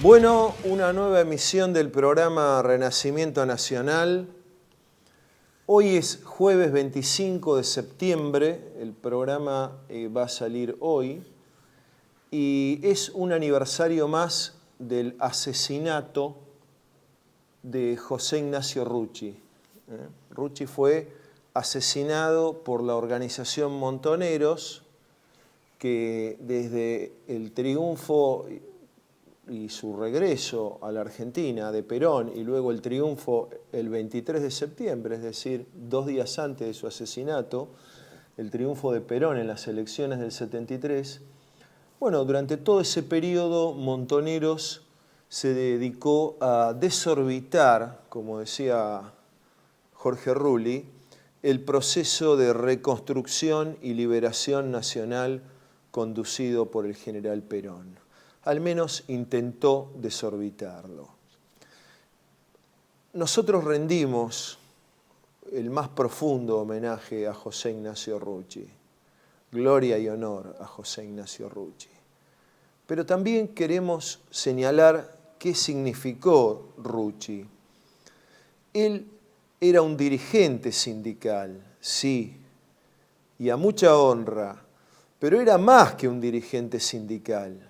Bueno, una nueva emisión del programa Renacimiento Nacional. Hoy es jueves 25 de septiembre, el programa va a salir hoy y es un aniversario más del asesinato de José Ignacio Rucci. Rucci fue asesinado por la organización Montoneros, que desde el triunfo y su regreso a la Argentina de Perón y luego el triunfo el 23 de septiembre, es decir, 2 días antes de su asesinato, el triunfo de Perón en las elecciones del 73, bueno, durante todo ese periodo Montoneros se dedicó a desorbitar, como decía Jorge Rulli, el proceso de reconstrucción y liberación nacional conducido por el general Perón. Al menos intentó desorbitarlo. Nosotros rendimos el más profundo homenaje a José Ignacio Rucci. Gloria y honor a José Ignacio Rucci. Pero también queremos señalar qué significó Rucci. Él era un dirigente sindical, sí, y a mucha honra, pero era más que un dirigente sindical.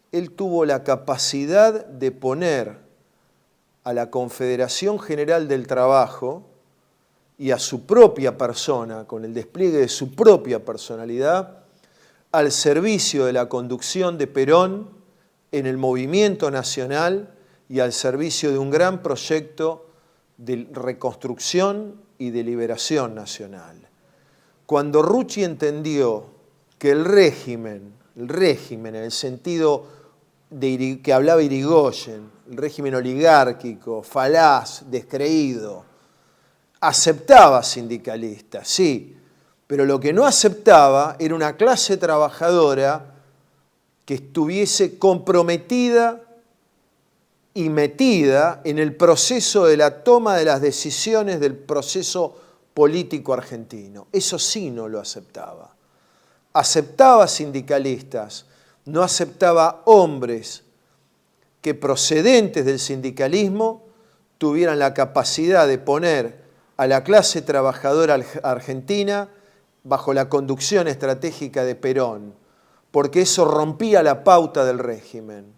Él tuvo la capacidad de poner a la Confederación General del Trabajo y a su propia persona, con el despliegue de su propia personalidad, al servicio de la conducción de Perón en el movimiento nacional y al servicio de un gran proyecto de reconstrucción y de liberación nacional. Cuando Rucci entendió que el régimen en el sentido que hablaba Irigoyen, el régimen oligárquico, falaz, descreído, aceptaba sindicalistas, sí, pero lo que no aceptaba era una clase trabajadora que estuviese comprometida y metida en el proceso de la toma de las decisiones del proceso político argentino. Eso sí no lo aceptaba. Aceptaba sindicalistas, no aceptaba hombres que procedentes del sindicalismo tuvieran la capacidad de poner a la clase trabajadora argentina bajo la conducción estratégica de Perón, porque eso rompía la pauta del régimen.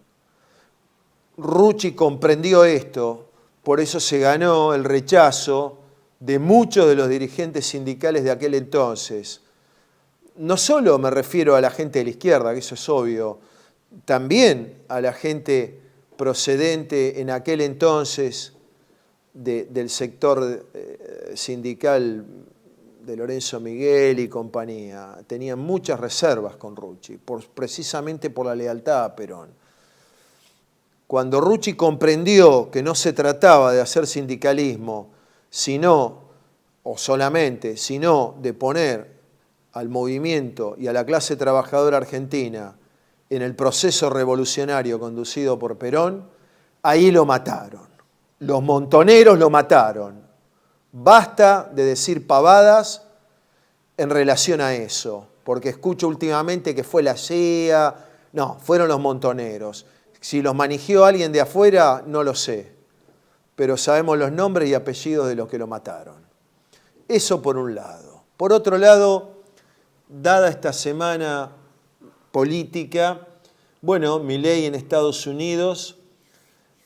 Rucci comprendió esto, por eso se ganó el rechazo de muchos de los dirigentes sindicales de aquel entonces. No solo me refiero a la gente de la izquierda, que eso es obvio, también a la gente procedente en aquel entonces del sector sindical de Lorenzo Miguel y compañía. Tenían muchas reservas con Rucci, precisamente por la lealtad a Perón. Cuando Rucci comprendió que no se trataba de hacer sindicalismo, sino de poner al movimiento y a la clase trabajadora argentina en el proceso revolucionario conducido por Perón, ahí lo mataron. Los montoneros lo mataron. Basta de decir pavadas en relación a eso, porque escucho últimamente que fue la CIA. No, fueron los montoneros. Si los manejó alguien de afuera, no lo sé, pero sabemos los nombres y apellidos de los que lo mataron. Eso por un lado. Por otro lado, dada esta semana política, bueno, Milei en Estados Unidos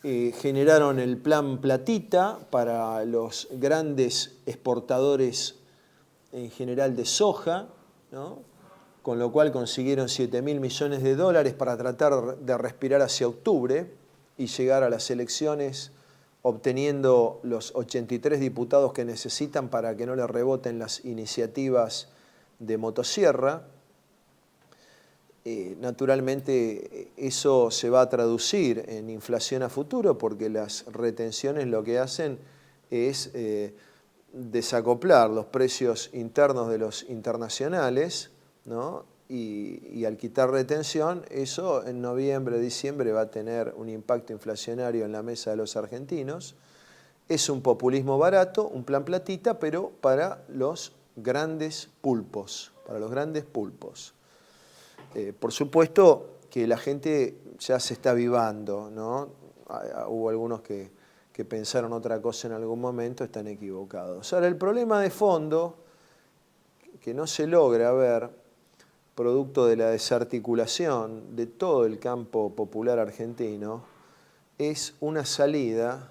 generaron el plan Platita para los grandes exportadores en general de soja, ¿no? Con lo cual consiguieron $7.000 millones para tratar de respirar hacia octubre y llegar a las elecciones obteniendo los 83 diputados que necesitan para que no le reboten las iniciativas de motosierra. Naturalmente eso se va a traducir en inflación a futuro porque las retenciones lo que hacen es desacoplar los precios internos de los internacionales, ¿no? Y al quitar retención, eso en noviembre, diciembre va a tener un impacto inflacionario en la mesa de los argentinos. Es un populismo barato, un plan platita, pero para los grandes pulpos, Por supuesto que la gente ya se está avivando, ¿no? Hubo algunos que pensaron otra cosa en algún momento, están equivocados. Ahora, el problema de fondo, que no se logra ver, producto de la desarticulación de todo el campo popular argentino, es una salida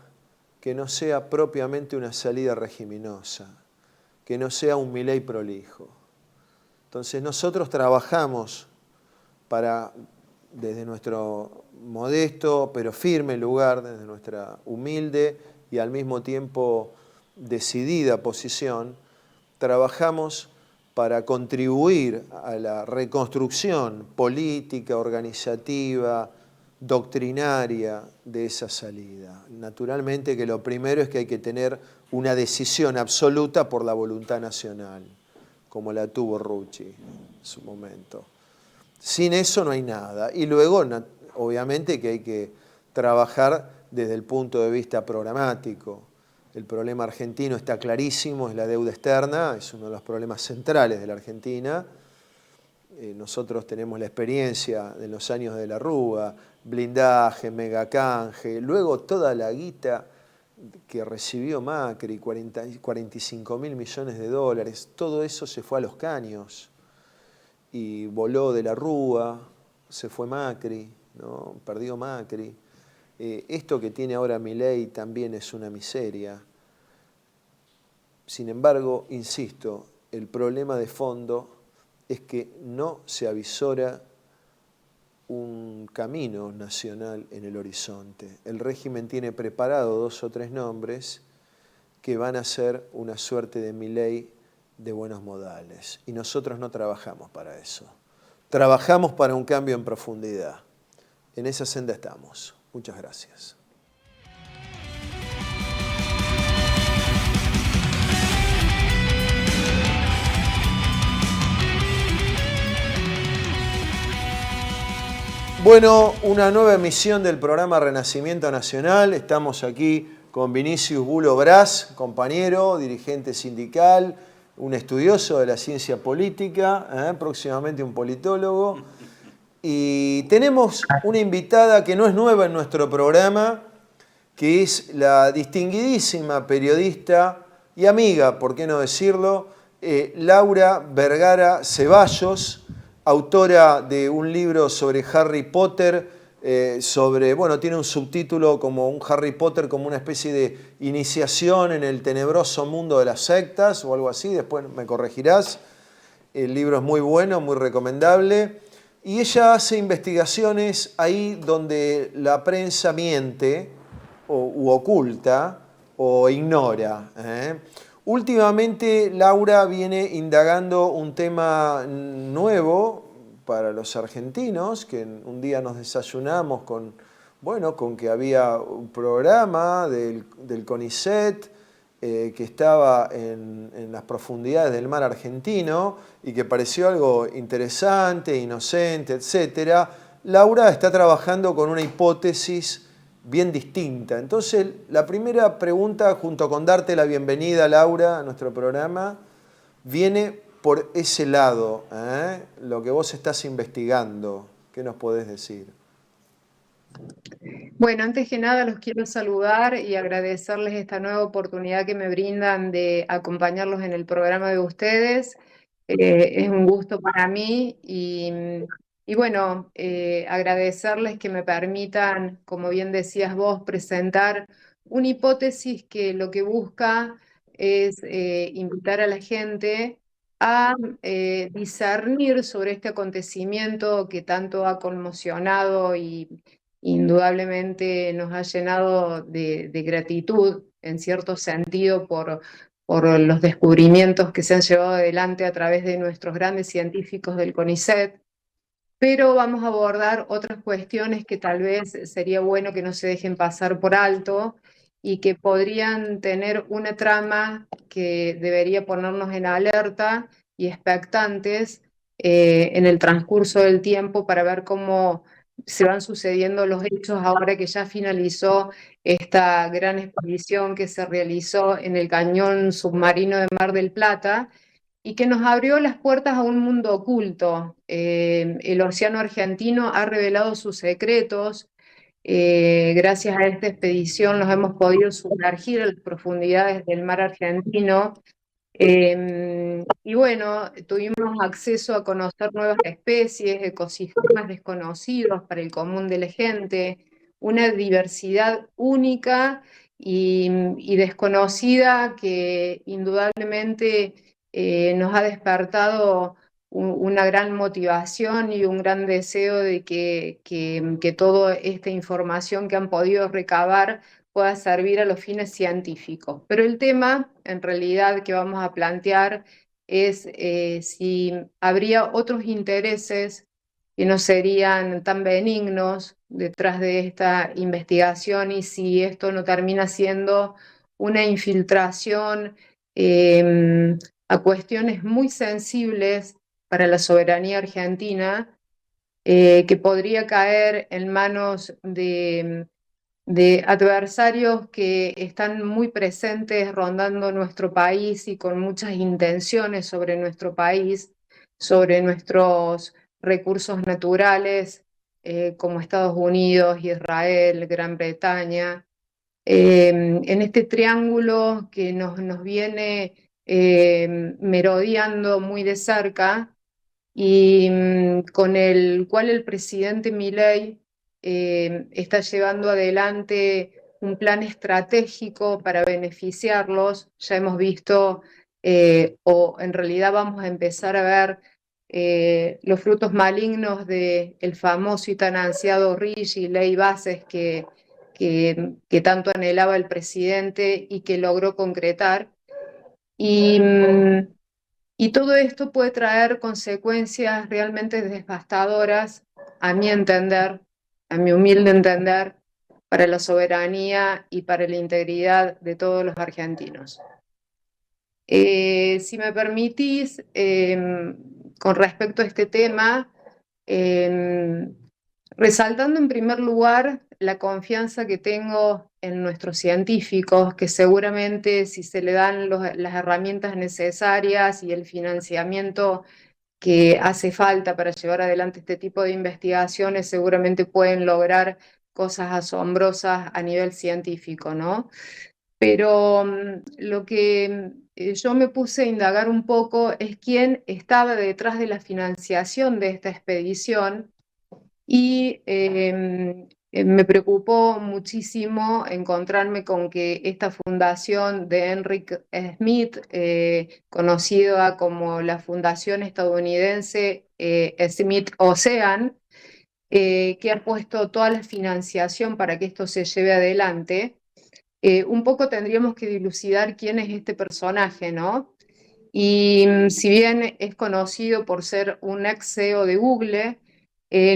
que no sea propiamente una salida regiminosa, que no sea un Milei prolijo. Entonces nosotros trabajamos para, desde nuestro modesto pero firme lugar, desde nuestra humilde y al mismo tiempo decidida posición, trabajamos para contribuir a la reconstrucción política, organizativa, doctrinaria de esa salida. Naturalmente que lo primero es que hay que tener una decisión absoluta por la voluntad nacional, como la tuvo Rucci en su momento. Sin eso no hay nada. Y luego, obviamente, que hay que trabajar desde el punto de vista programático. El problema argentino está clarísimo, es la deuda externa, es uno de los problemas centrales de la Argentina. Nosotros tenemos la experiencia de los años de la Rúa, blindaje, megacanje, luego toda la guita que recibió Macri, 45 mil millones de dólares, todo eso se fue a los caños y voló de la Rúa, se fue Macri, ¿no? Perdió Macri. Esto que tiene ahora Milei también es una miseria. Sin embargo, insisto, el problema de fondo es que no se avisora un camino nacional en el horizonte. El régimen tiene preparado 2 o 3 nombres que van a ser una suerte de Milei de buenos modales. Y nosotros no trabajamos para eso. Trabajamos para un cambio en profundidad. En esa senda estamos. Muchas gracias. Bueno, una nueva emisión del programa Renacimiento Nacional. Estamos aquí con Vinicius Bulo Brás, compañero, dirigente sindical, un estudioso de la ciencia política, próximamente un politólogo. Y tenemos una invitada que no es nueva en nuestro programa, que es la distinguidísima periodista y amiga, por qué no decirlo, Laura Vergara Ceballos, autora de un libro sobre Harry Potter, tiene un subtítulo como un Harry Potter como una especie de iniciación en el tenebroso mundo de las sectas o algo así, después me corregirás. El libro es muy bueno, muy recomendable. Y ella hace investigaciones ahí donde la prensa miente u oculta o ignora. Últimamente Laura viene indagando un tema nuevo para los argentinos, que un día nos desayunamos con que había un programa del CONICET que estaba en las profundidades del mar argentino y que pareció algo interesante, inocente, etc. Laura está trabajando con una hipótesis bien distinta. Entonces, la primera pregunta, junto con darte la bienvenida, Laura, a nuestro programa, viene por ese lado, lo que vos estás investigando. ¿Qué nos podés decir? Bueno, antes que nada los quiero saludar y agradecerles esta nueva oportunidad que me brindan de acompañarlos en el programa de ustedes. Es un gusto para mí y bueno, agradecerles que me permitan, como bien decías vos, presentar una hipótesis que lo que busca es invitar a la gente a discernir sobre este acontecimiento que tanto ha conmocionado y indudablemente nos ha llenado de gratitud, en cierto sentido, por los descubrimientos que se han llevado adelante a través de nuestros grandes científicos del CONICET, pero vamos a abordar otras cuestiones que tal vez sería bueno que no se dejen pasar por alto y que podrían tener una trama que debería ponernos en alerta y expectantes en el transcurso del tiempo para ver cómo se van sucediendo los hechos ahora que ya finalizó esta gran expedición que se realizó en el cañón submarino de Mar del Plata y que nos abrió las puertas a un mundo oculto. El océano argentino ha revelado sus secretos. Gracias a esta expedición nos hemos podido sumergir en las profundidades del mar argentino. Y bueno, tuvimos acceso a conocer nuevas especies, ecosistemas desconocidos para el común de la gente, una diversidad única y desconocida que indudablemente nos ha despertado una gran motivación y un gran deseo de que toda esta información que han podido recabar pueda servir a los fines científicos. Pero el tema, en realidad, que vamos a plantear es si habría otros intereses que no serían tan benignos detrás de esta investigación y si esto no termina siendo una infiltración a cuestiones muy sensibles para la soberanía argentina, que podría caer en manos de adversarios que están muy presentes rondando nuestro país y con muchas intenciones sobre nuestro país, sobre nuestros recursos naturales, como Estados Unidos, Israel, Gran Bretaña. En este triángulo que nos viene merodeando muy de cerca y con el cual el presidente Milei está llevando adelante un plan estratégico para beneficiarlos. Ya hemos visto, o en realidad vamos a empezar a ver los frutos malignos del famoso y tan ansiado RIGI, Ley Bases, que tanto anhelaba el presidente y que logró concretar. Y, y todo esto puede traer consecuencias realmente devastadoras, a mi entender, a mi humilde entender, para la soberanía y para la integridad de todos los argentinos. Si me permitís, con respecto a este tema, resaltando en primer lugar la confianza que tengo en nuestros científicos, que seguramente si se le dan las herramientas necesarias y el financiamiento que hace falta para llevar adelante este tipo de investigaciones, seguramente pueden lograr cosas asombrosas a nivel científico, ¿no? Pero lo que yo me puse a indagar un poco es quién estaba detrás de la financiación de esta expedición y me preocupó muchísimo encontrarme con que esta fundación de Henrik Smith, conocida como la Fundación Estadounidense Smith Ocean, que ha puesto toda la financiación para que esto se lleve adelante, un poco tendríamos que dilucidar quién es este personaje, ¿no? Y si bien es conocido por ser un ex CEO de Google,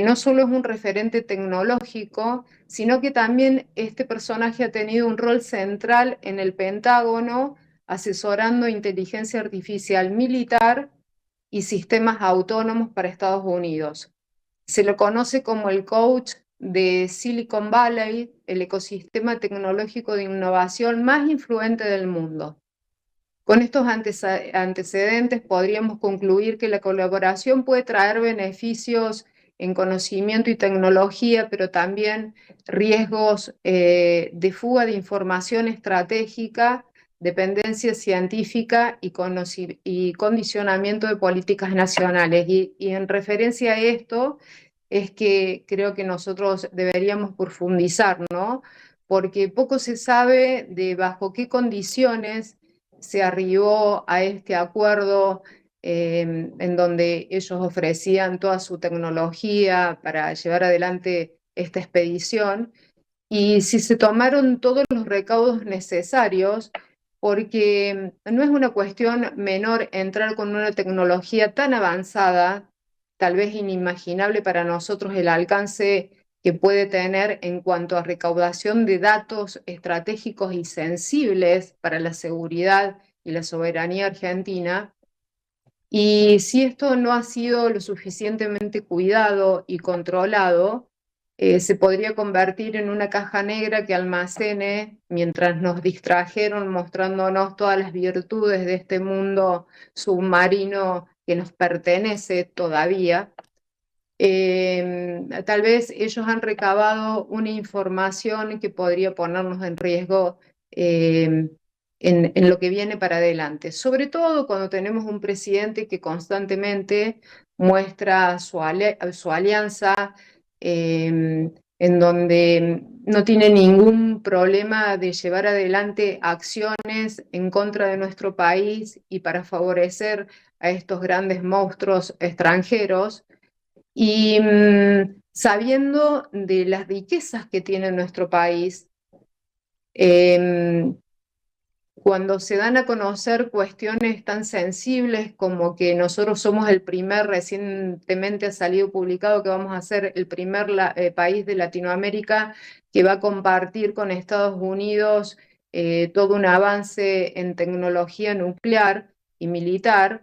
no solo es un referente tecnológico, sino que también este personaje ha tenido un rol central en el Pentágono, asesorando inteligencia artificial militar y sistemas autónomos para Estados Unidos. Se lo conoce como el coach de Silicon Valley, el ecosistema tecnológico de innovación más influente del mundo. Con estos antecedentes podríamos concluir que la colaboración puede traer beneficios en conocimiento y tecnología, pero también riesgos de fuga de información estratégica, dependencia científica y condicionamiento de políticas nacionales. Y en referencia a esto es que creo que nosotros deberíamos profundizar, ¿no? Porque poco se sabe de bajo qué condiciones se arribó a este acuerdo en donde ellos ofrecían toda su tecnología para llevar adelante esta expedición y si se tomaron todos los recaudos necesarios, porque no es una cuestión menor entrar con una tecnología tan avanzada, tal vez inimaginable para nosotros el alcance que puede tener en cuanto a recaudación de datos estratégicos y sensibles para la seguridad y la soberanía argentina. Y si esto no ha sido lo suficientemente cuidado y controlado, se podría convertir en una caja negra que almacene, mientras nos distrajeron mostrándonos todas las virtudes de este mundo submarino que nos pertenece todavía. Tal vez ellos han recabado una información que podría ponernos en riesgo en lo que viene para adelante, sobre todo cuando tenemos un presidente que constantemente muestra su alianza, en donde no tiene ningún problema de llevar adelante acciones en contra de nuestro país y para favorecer a estos grandes monstruos extranjeros. Y sabiendo de las riquezas que tiene nuestro país, cuando se dan a conocer cuestiones tan sensibles como que nosotros somos el primer, recientemente ha salido publicado que vamos a ser el primer país de Latinoamérica que va a compartir con Estados Unidos todo un avance en tecnología nuclear y militar.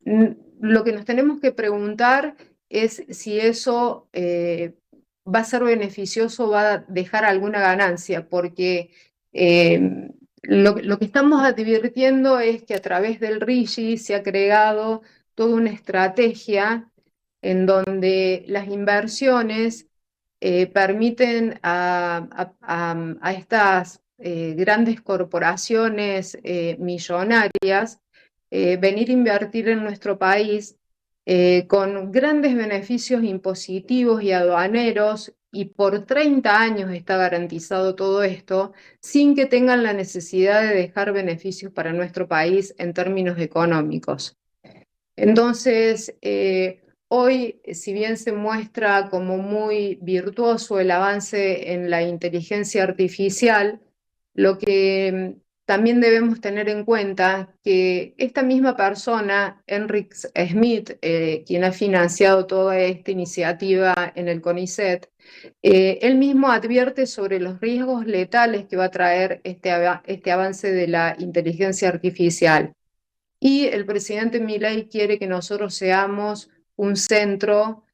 Lo que nos tenemos que preguntar es si eso va a ser beneficioso, va a dejar alguna ganancia, porque lo que estamos advirtiendo es que a través del RIGI se ha creado toda una estrategia en donde las inversiones permiten a estas grandes corporaciones millonarias venir a invertir en nuestro país con grandes beneficios impositivos y aduaneros, y por 30 años está garantizado todo esto, sin que tengan la necesidad de dejar beneficios para nuestro país en términos económicos. Entonces, hoy, si bien se muestra como muy virtuoso el avance en la inteligencia artificial, lo que también debemos tener en cuenta que esta misma persona, Enric Schmidt, quien ha financiado toda esta iniciativa en el CONICET, él mismo advierte sobre los riesgos letales que va a traer este avance de la inteligencia artificial. Y el presidente Milei quiere que nosotros seamos un centro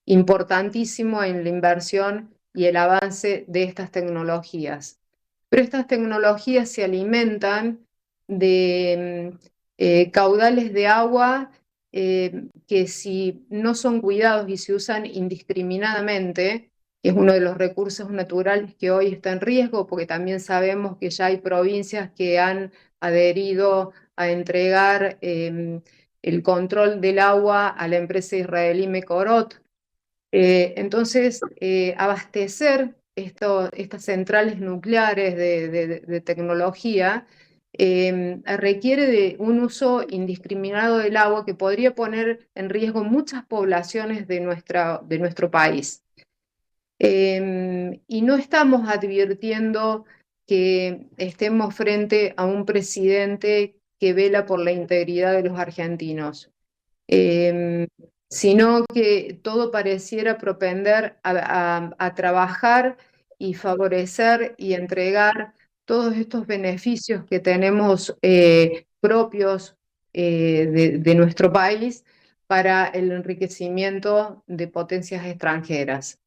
importantísimo en la inversión y el avance de estas tecnologías. Pero estas tecnologías se alimentan de caudales de agua que, si no son cuidados y se usan indiscriminadamente, que es uno de los recursos naturales que hoy está en riesgo, porque también sabemos que ya hay provincias que han adherido a entregar el control del agua a la empresa israelí Mekorot. Entonces, abastecer estas centrales nucleares de tecnología requiere de un uso indiscriminado del agua que podría poner en riesgo muchas poblaciones de nuestro país. Y no estamos advirtiendo que estemos frente a un presidente que vela por la integridad de los argentinos, sino que todo pareciera propender a trabajar y favorecer y entregar todos estos beneficios que tenemos propios de nuestro país para el enriquecimiento de potencias extranjeras.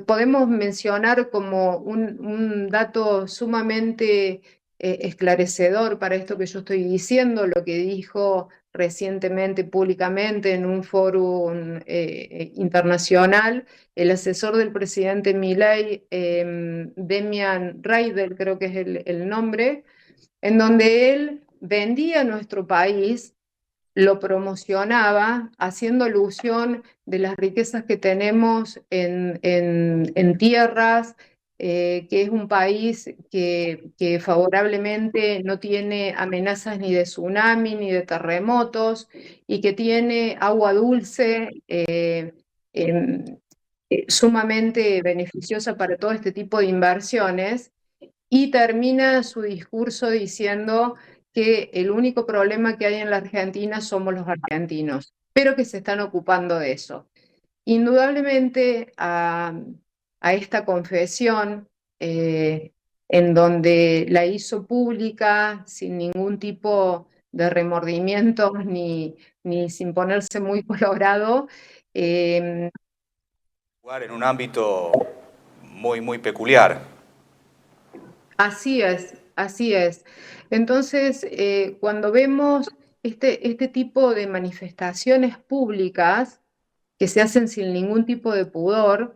Podemos mencionar como un dato sumamente esclarecedor para esto que yo estoy diciendo, lo que dijo recientemente públicamente en un foro internacional el asesor del presidente Milei, Demian Reidel, creo que es el nombre, en donde él vendía nuestro país, lo promocionaba, haciendo alusión de las riquezas que tenemos en tierras, que es un país que favorablemente no tiene amenazas ni de tsunami ni de terremotos, y que tiene agua dulce sumamente beneficiosa para todo este tipo de inversiones. Y termina su discurso diciendo que el único problema que hay en la Argentina somos los argentinos, pero que se están ocupando de eso. Indudablemente a esta confesión, en donde la hizo pública sin ningún tipo de remordimientos ni sin ponerse muy colorado. En un ámbito muy, muy peculiar. Así es, así es. Entonces, cuando vemos este tipo de manifestaciones públicas que se hacen sin ningún tipo de pudor,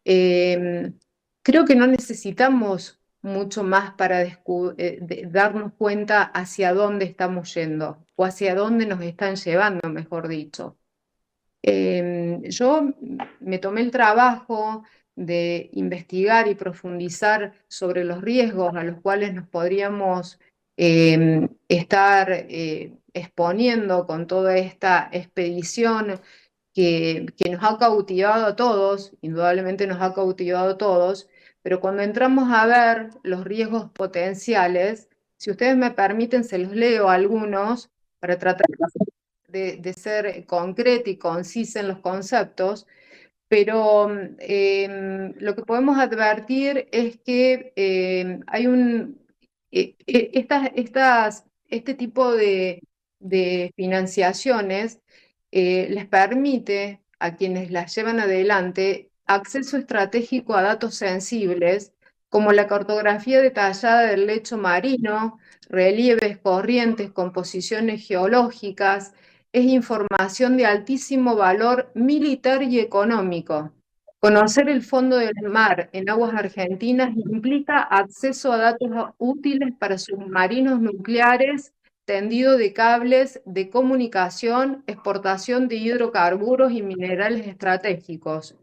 creo que no necesitamos mucho más para darnos cuenta hacia dónde estamos yendo o hacia dónde nos están llevando, mejor dicho. Yo me tomé el trabajo de investigar y profundizar sobre los riesgos a los cuales nos podríamos estar exponiendo con toda esta expedición que nos ha cautivado a todos, indudablemente nos ha cautivado a todos, pero cuando entramos a ver los riesgos potenciales, si ustedes me permiten, se los leo algunos para tratar de ser concreta y concisa en los conceptos, pero lo que podemos advertir es que hay este tipo de financiaciones les permite a quienes las llevan adelante acceso estratégico a datos sensibles, como la cartografía detallada del lecho marino, relieves, corrientes, composiciones geológicas. Es información de altísimo valor militar y económico. Conocer el fondo del mar en aguas argentinas implica acceso a datos útiles para submarinos nucleares, tendido de cables de comunicación, exportación de hidrocarburos y minerales estratégicos.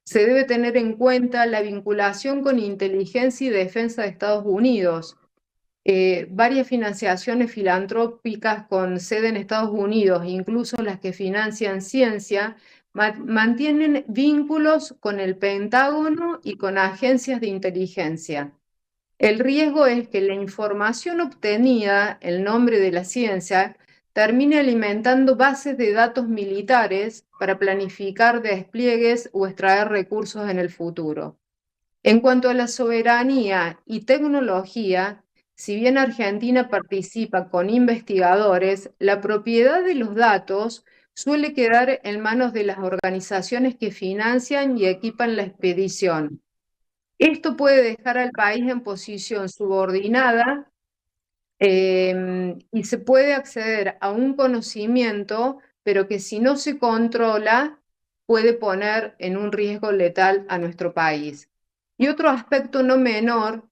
Se debe tener en cuenta la vinculación con inteligencia y defensa de Estados Unidos. Varias financiaciones filantrópicas con sede en Estados Unidos, incluso las que financian ciencia, mantienen vínculos con el Pentágono y con agencias de inteligencia. El riesgo es que la información obtenida, el nombre de la ciencia, termine alimentando bases de datos militares para planificar despliegues o extraer recursos en el futuro. En cuanto a la soberanía y tecnología, si bien Argentina participa con investigadores, la propiedad de los datos suele quedar en manos de las organizaciones que financian y equipan la expedición. Esto puede dejar al país en posición subordinada y se puede acceder a un conocimiento, pero que si no se controla puede poner en un riesgo letal a nuestro país. Y otro aspecto no menor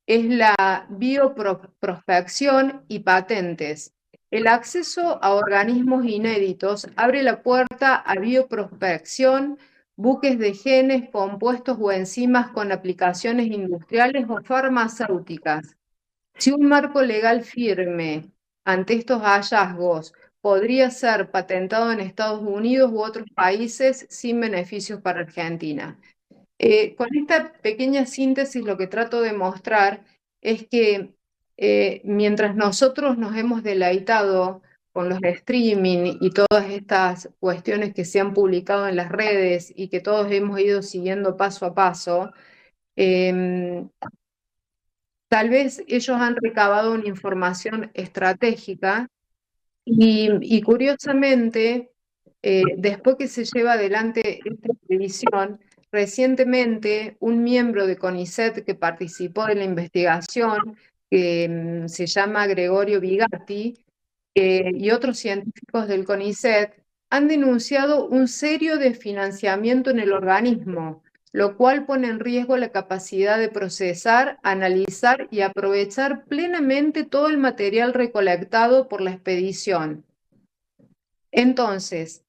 es la bioprospección y patentes. El acceso a organismos inéditos abre la puerta a bioprospección, buques de genes, compuestos o enzimas con aplicaciones industriales o farmacéuticas. Si un marco legal firme ante estos hallazgos podría ser patentado en Estados Unidos u otros países sin beneficios para Argentina. Con esta pequeña síntesis lo que trato de mostrar es que mientras nosotros nos hemos deleitado con los streaming y todas estas cuestiones que se han publicado en las redes y que todos hemos ido siguiendo paso a paso, tal vez ellos han recabado una información estratégica y curiosamente, después que se lleva adelante esta expedición, recientemente un miembro de CONICET que participó de la investigación, que se llama Gregorio Bigatti, y otros científicos del CONICET han denunciado un serio desfinanciamiento en el organismo, lo cual pone en riesgo la capacidad de procesar, analizar y aprovechar plenamente todo el material recolectado por la expedición. Entonces,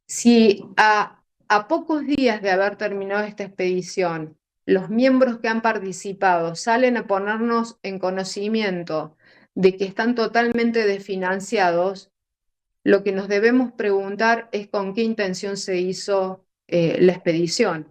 si a pocos días de haber terminado esta expedición, los miembros que han participado salen a ponernos en conocimiento de que están totalmente desfinanciados, lo que nos debemos preguntar es con qué intención se hizo la expedición.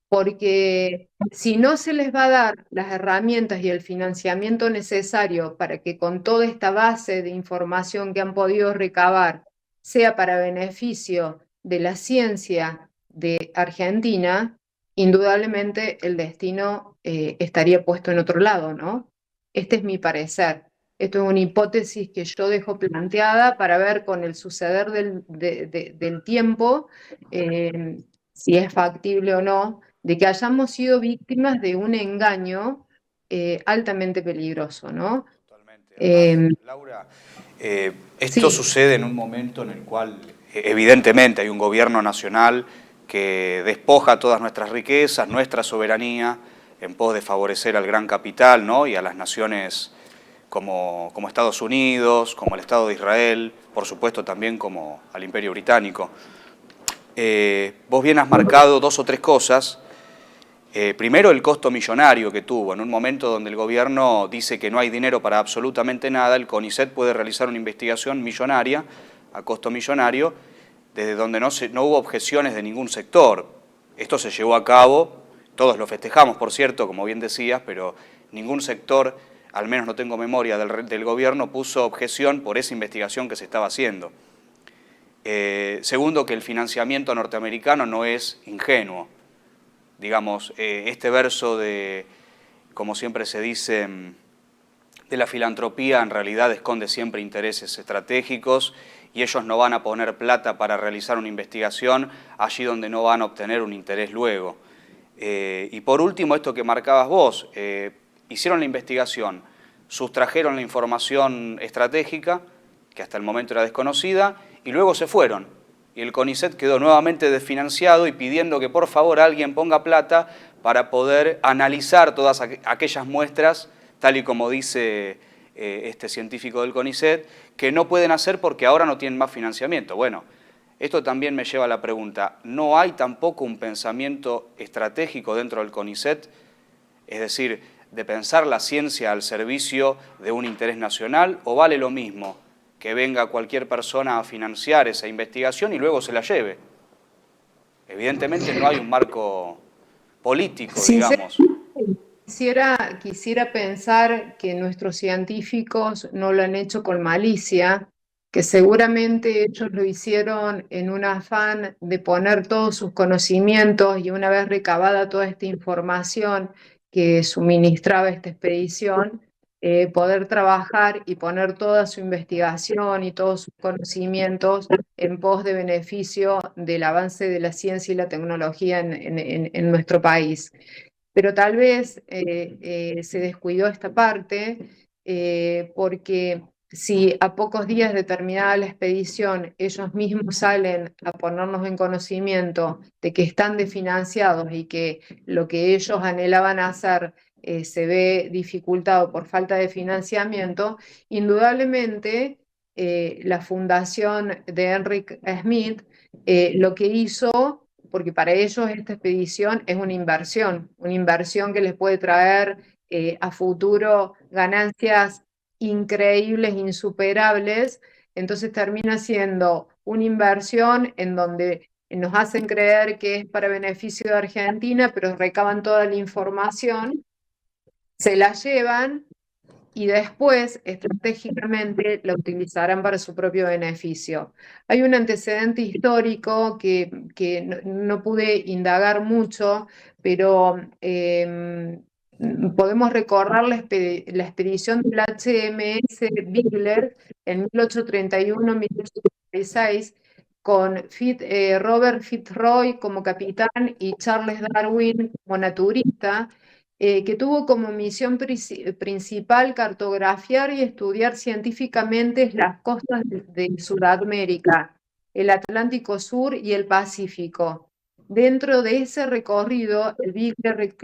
Porque si no se les va a dar las herramientas y el financiamiento necesario para que con toda esta base de información que han podido recabar sea para beneficio de la ciencia de Argentina, indudablemente el destino estaría puesto en otro lado, ¿no? Este es mi parecer. Esto es una hipótesis que yo dejo planteada para ver con el suceder del tiempo si es factible o no, de que hayamos sido víctimas de un engaño altamente peligroso, ¿no? Totalmente. Además, Laura, esto Sí. sucede en un momento en el cual evidentemente hay un gobierno nacional que despoja todas nuestras riquezas, nuestra soberanía, en pos de favorecer al gran capital, ¿no? Y a las naciones como Estados Unidos, como el Estado de Israel, por supuesto también como al Imperio Británico. Vos bien has marcado 2 o 3 cosas. Primero, el costo millonario que tuvo. En un momento donde el gobierno dice que no hay dinero para absolutamente nada, el CONICET puede realizar una investigación millonaria, a costo millonario, desde donde no hubo objeciones de ningún sector. Esto se llevó a cabo, todos lo festejamos, por cierto, como bien decías, pero ningún sector, al menos no tengo memoria del gobierno, puso objeción por esa investigación que se estaba haciendo. Segundo, que el financiamiento norteamericano no es ingenuo. Digamos, este verso de, como siempre se dice, de la filantropía en realidad esconde siempre intereses estratégicos y ellos no van a poner plata para realizar una investigación allí donde no van a obtener un interés luego. Y por último, esto que marcabas vos, hicieron la investigación, sustrajeron la información estratégica, que hasta el momento era desconocida, y luego se fueron. Y el CONICET quedó nuevamente desfinanciado y pidiendo que por favor alguien ponga plata para poder analizar todas aquellas muestras, tal y como dice este científico del CONICET, que no pueden hacer porque ahora no tienen más financiamiento. Bueno, esto también me lleva a la pregunta, ¿no hay tampoco un pensamiento estratégico dentro del CONICET? Es decir, de pensar la ciencia al servicio de un interés nacional, ¿o vale lo mismo que venga cualquier persona a financiar esa investigación y luego se la lleve? Evidentemente no hay un marco político, digamos. Quisiera pensar que nuestros científicos no lo han hecho con malicia, que seguramente ellos lo hicieron en un afán de poner todos sus conocimientos y una vez recabada toda esta información que suministraba esta expedición, poder trabajar y poner toda su investigación y todos sus conocimientos en pos de beneficio del avance de la ciencia y la tecnología en nuestro país. Pero tal vez se descuidó esta parte porque si a pocos días de terminada la expedición ellos mismos salen a ponernos en conocimiento de que están desfinanciados y que lo que ellos anhelaban hacer se ve dificultado por falta de financiamiento, indudablemente la fundación de Henrik Schmidt lo que hizo, porque para ellos esta expedición es una inversión que les puede traer a futuro ganancias increíbles, insuperables, entonces termina siendo una inversión en donde nos hacen creer que es para beneficio de Argentina, pero recaban toda la información, se la llevan y después estratégicamente la utilizarán para su propio beneficio. Hay un antecedente histórico que no pude indagar mucho, pero podemos recordar la expedición del HMS Bigler en 1831-1836 con Robert Fitzroy como capitán y Charles Darwin como naturista, que tuvo como misión principal cartografiar y estudiar científicamente las costas de Sudamérica, el Atlántico Sur y el Pacífico. Dentro de ese recorrido, el Bigler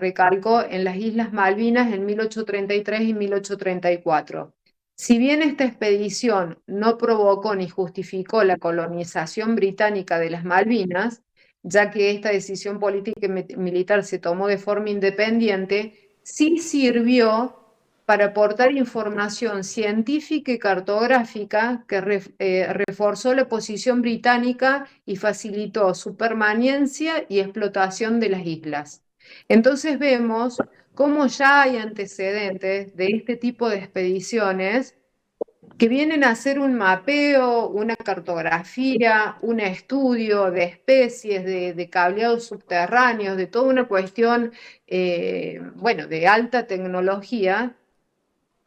recalcó en las Islas Malvinas en 1833 y 1834. Si bien esta expedición no provocó ni justificó la colonización británica de las Malvinas, ya que esta decisión política y militar se tomó de forma independiente, sí sirvió para aportar información científica y cartográfica que reforzó la posición británica y facilitó su permanencia y explotación de las islas. Entonces vemos cómo ya hay antecedentes de este tipo de expediciones que vienen a hacer un mapeo, una cartografía, un estudio de especies, de cableados subterráneos, de toda una cuestión, bueno, de alta tecnología,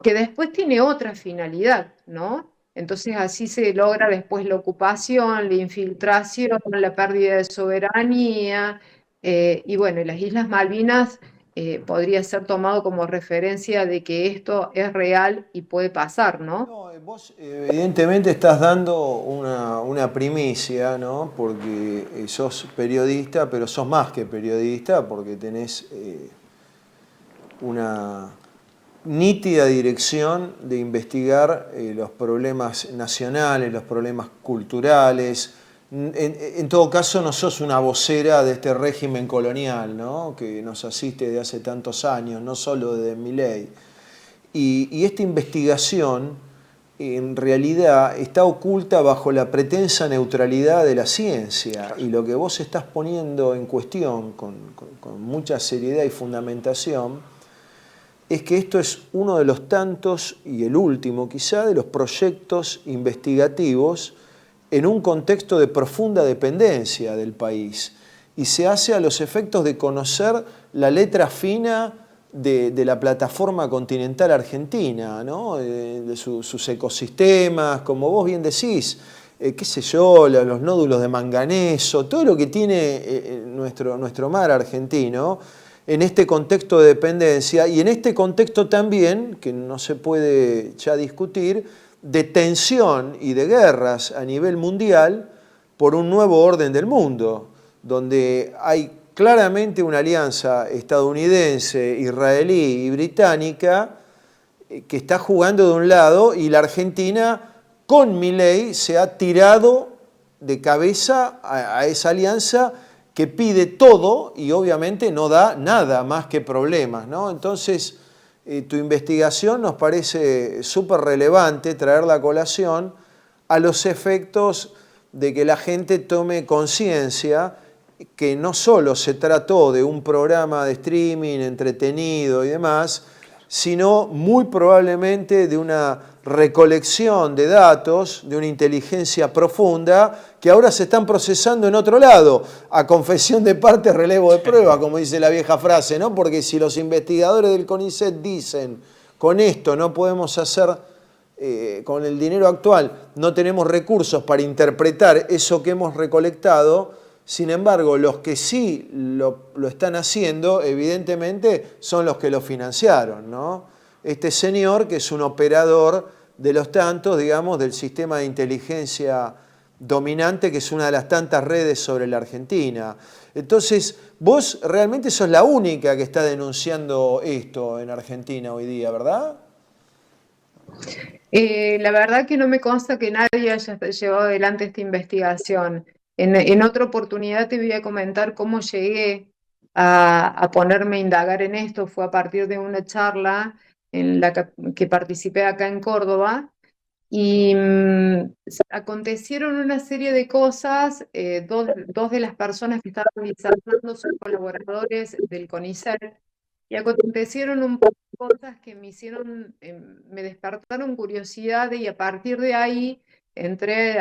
que después tiene otra finalidad, ¿no? Entonces así se logra después la ocupación, la infiltración, la pérdida de soberanía, y bueno, las Islas Malvinas podría ser tomado como referencia de que esto es real y puede pasar, ¿no? No, vos evidentemente estás dando una primicia, ¿no? Porque sos periodista, pero sos más que periodista, porque tenés una nítida dirección de investigar los problemas nacionales, los problemas culturales. En todo caso, no sos una vocera de este régimen colonial, ¿no? Que nos asiste de hace tantos años, no solo de Milei. Y esta investigación en realidad está oculta bajo la pretensa neutralidad de la ciencia, y lo que vos estás poniendo en cuestión con mucha seriedad y fundamentación es que esto es uno de los tantos, y el último quizá, de los proyectos investigativos en un contexto de profunda dependencia del país, y se hace a los efectos de conocer la letra fina de la plataforma continental argentina, ¿no? De sus ecosistemas, como vos bien decís, qué sé yo, los nódulos de manganeso, todo lo que tiene nuestro mar argentino, en este contexto de dependencia, y en este contexto también, que no se puede ya discutir, de tensión y de guerras a nivel mundial por un nuevo orden del mundo, donde hay claramente una alianza estadounidense, israelí y británica que está jugando de un lado, y la Argentina con Milei se ha tirado de cabeza a esa alianza que pide todo y obviamente no da nada más que problemas, ¿no? Entonces, tu investigación nos parece súper relevante traerla a colación a los efectos de que la gente tome conciencia que no solo se trató de un programa de streaming entretenido y demás, sino muy probablemente de una recolección de datos, de una inteligencia profunda, que ahora se están procesando en otro lado, a confesión de parte, relevo de prueba, como dice la vieja frase, ¿no? Porque si los investigadores del CONICET dicen, con esto no podemos hacer, con el dinero actual, no tenemos recursos para interpretar eso que hemos recolectado. Sin embargo, los que sí lo están haciendo, evidentemente, son los que lo financiaron, ¿no? Este señor, que es un operador de los tantos, digamos, del sistema de inteligencia dominante, que es una de las tantas redes sobre la Argentina. Entonces, vos realmente sos la única que está denunciando esto en Argentina hoy día, ¿verdad? La verdad que no me consta que nadie haya llevado adelante esta investigación. En otra oportunidad te voy a comentar cómo llegué a ponerme a indagar en esto. Fue a partir de una charla en la que participé acá en Córdoba, y acontecieron una serie de cosas. Dos de las personas que estaban disertando son colaboradores del CONICET, y acontecieron un poco de cosas que me hicieron, me despertaron curiosidad, y a partir de ahí entré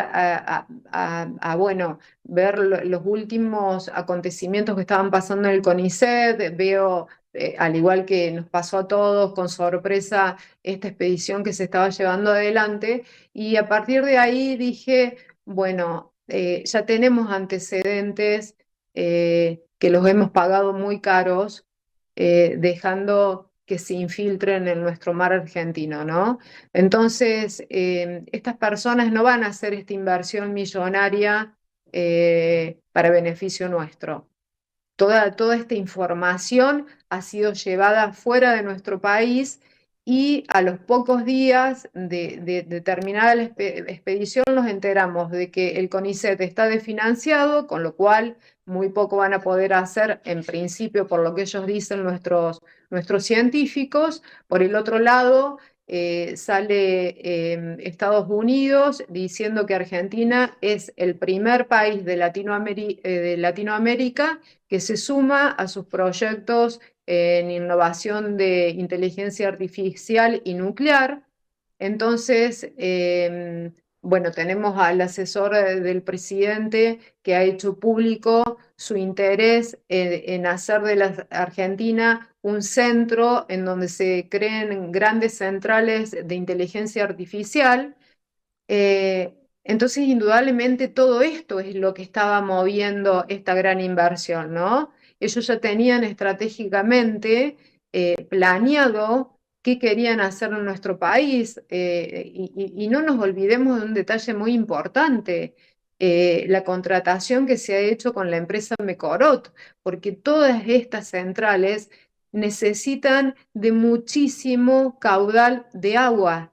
bueno, ver los últimos acontecimientos que estaban pasando en el CONICET. Veo, al igual que nos pasó a todos, con sorpresa esta expedición que se estaba llevando adelante, y a partir de ahí dije, bueno, ya tenemos antecedentes que los hemos pagado muy caros, dejando que se infiltren en nuestro mar argentino, ¿no? Entonces, estas personas no van a hacer esta inversión millonaria para beneficio nuestro. Toda esta información ha sido llevada fuera de nuestro país, y a los pocos días de terminada la expedición nos enteramos de que el CONICET está desfinanciado, con lo cual muy poco van a poder hacer en principio, por lo que ellos dicen nuestros científicos. Por el otro lado, sale Estados Unidos diciendo que Argentina es el primer país de Latinoamérica que se suma a sus proyectos en innovación de inteligencia artificial y nuclear. Entonces, bueno, tenemos al asesor del presidente que ha hecho público su interés en hacer de la Argentina un centro en donde se creen grandes centrales de inteligencia artificial. Entonces, indudablemente, todo esto es lo que estaba moviendo esta gran inversión, ¿no? Ellos ya tenían estratégicamente planeado qué querían hacer en nuestro país, y no nos olvidemos de un detalle muy importante, la contratación que se ha hecho con la empresa Mecorot, porque todas estas centrales necesitan de muchísimo caudal de agua.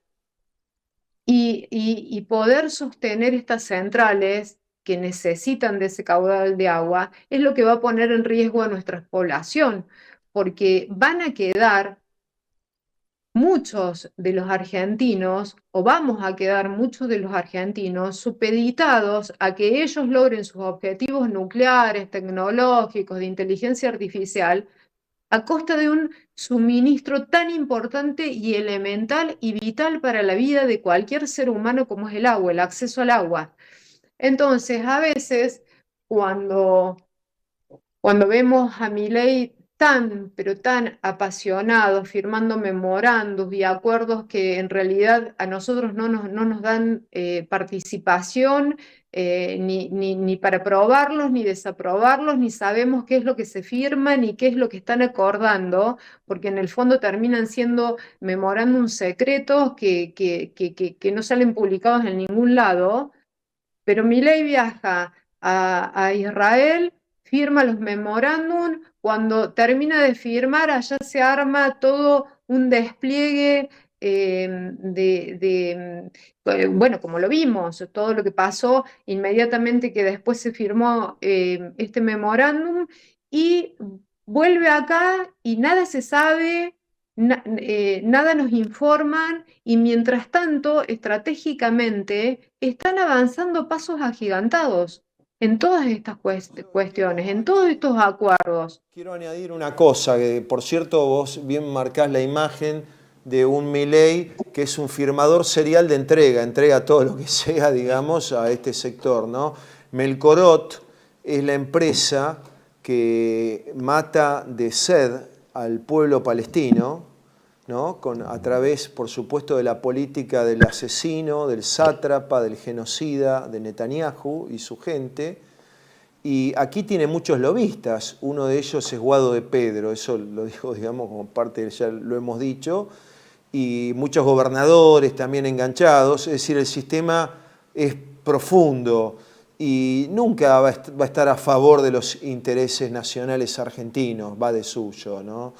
Y poder sostener estas centrales que necesitan de ese caudal de agua es lo que va a poner en riesgo a nuestra población, porque van a quedar muchos de los argentinos, o vamos a quedar muchos de los argentinos supeditados a que ellos logren sus objetivos nucleares, tecnológicos, de inteligencia artificial, a costa de un suministro tan importante y elemental y vital para la vida de cualquier ser humano como es el agua, el acceso al agua. Entonces, a veces, cuando vemos a Milei pero tan apasionado, firmando memorandos y acuerdos que en realidad a nosotros no nos dan participación, ni para aprobarlos, ni desaprobarlos, ni sabemos qué es lo que se firma, ni qué es lo que están acordando, porque en el fondo terminan siendo memorándums secretos que no salen publicados en ningún lado. Pero Milei viaja a Israel, firma los memorándum, cuando termina de firmar, allá se arma todo un despliegue bueno, como lo vimos, todo lo que pasó inmediatamente que después se firmó este memorándum, y vuelve acá y nada se sabe. Nada nos informan, y mientras tanto, estratégicamente, están avanzando pasos agigantados en todas estas cuestiones, en todos estos acuerdos. Quiero añadir una cosa, que por cierto vos bien marcás la imagen de un Milei que es un firmador serial de entrega todo lo que sea, digamos, a este sector, ¿no? Mecorot es la empresa que mata de sed al pueblo palestino, ¿no? A través, por supuesto, de la política del asesino, del sátrapa, del genocida, de Netanyahu y su gente. Y aquí tiene muchos lobistas, uno de ellos es Guado de Pedro, eso lo digo, digamos, como parte, ya lo hemos dicho, y muchos gobernadores también enganchados, es decir, el sistema es profundo y nunca va a estar a favor de los intereses nacionales argentinos, va de suyo, ¿no?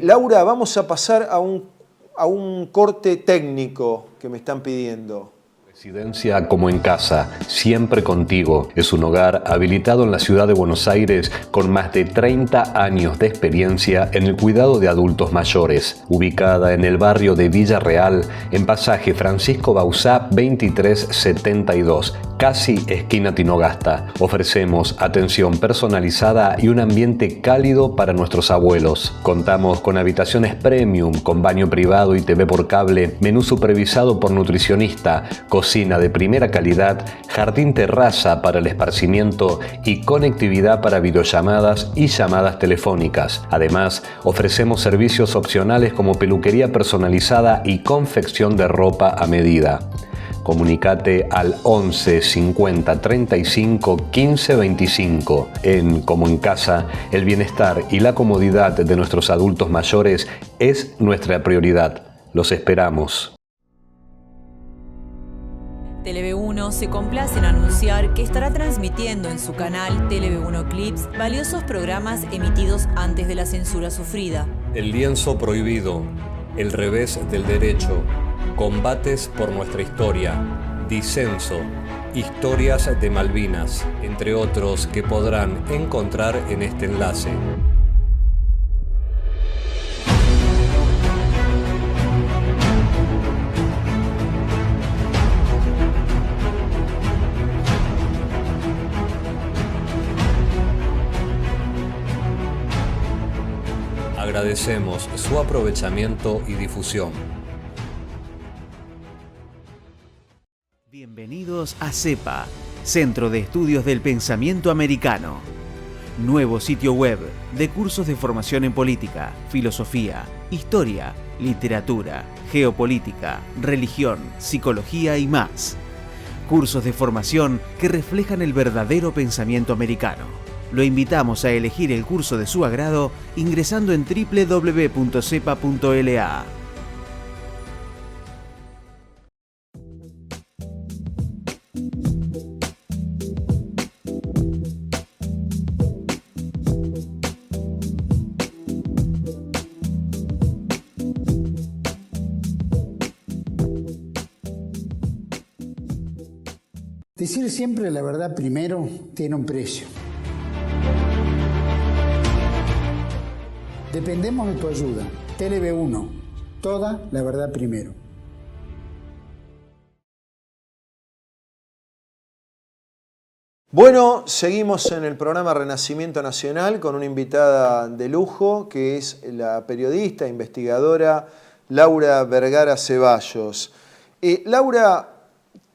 Laura, vamos a pasar a un corte técnico que me están pidiendo. Residencia como en casa, siempre contigo. Es un hogar habilitado en la ciudad de Buenos Aires con más de 30 años de experiencia en el cuidado de adultos mayores. Ubicada en el barrio de Villa Real, en pasaje Francisco Bauzá 2372, casi esquina Tinogasta. Ofrecemos atención personalizada y un ambiente cálido para nuestros abuelos. Contamos con habitaciones premium, con baño privado y TV por cable, menú supervisado por nutricionista, cocina de primera calidad, jardín terraza para el esparcimiento y conectividad para videollamadas y llamadas telefónicas. Además, ofrecemos servicios opcionales como peluquería personalizada y confección de ropa a medida. Comunicate al 11 50 35 15 25. En Como en Casa, el bienestar y la comodidad de nuestros adultos mayores es nuestra prioridad. Los esperamos. TLV1 se complace en anunciar que estará transmitiendo en su canal TLV1 Clips valiosos programas emitidos antes de la censura sufrida. El lienzo prohibido, El revés del derecho, Combates por nuestra historia, Disenso, Historias de Malvinas, entre otros que podrán encontrar en este enlace. Agradecemos su aprovechamiento y difusión. Bienvenidos a CEPA, Centro de Estudios del Pensamiento Americano. Nuevo sitio web de cursos de formación en política, filosofía, historia, literatura, geopolítica, religión, psicología y más. Cursos de formación que reflejan el verdadero pensamiento americano. Lo invitamos a elegir el curso de su agrado ingresando en www.cepa.la. Decir siempre la verdad primero tiene un precio. Dependemos de tu ayuda. TLB1, toda la verdad primero. Bueno, seguimos en el programa Renacimiento Nacional con una invitada de lujo que es la periodista, investigadora Laura Vergara Ceballos. Laura,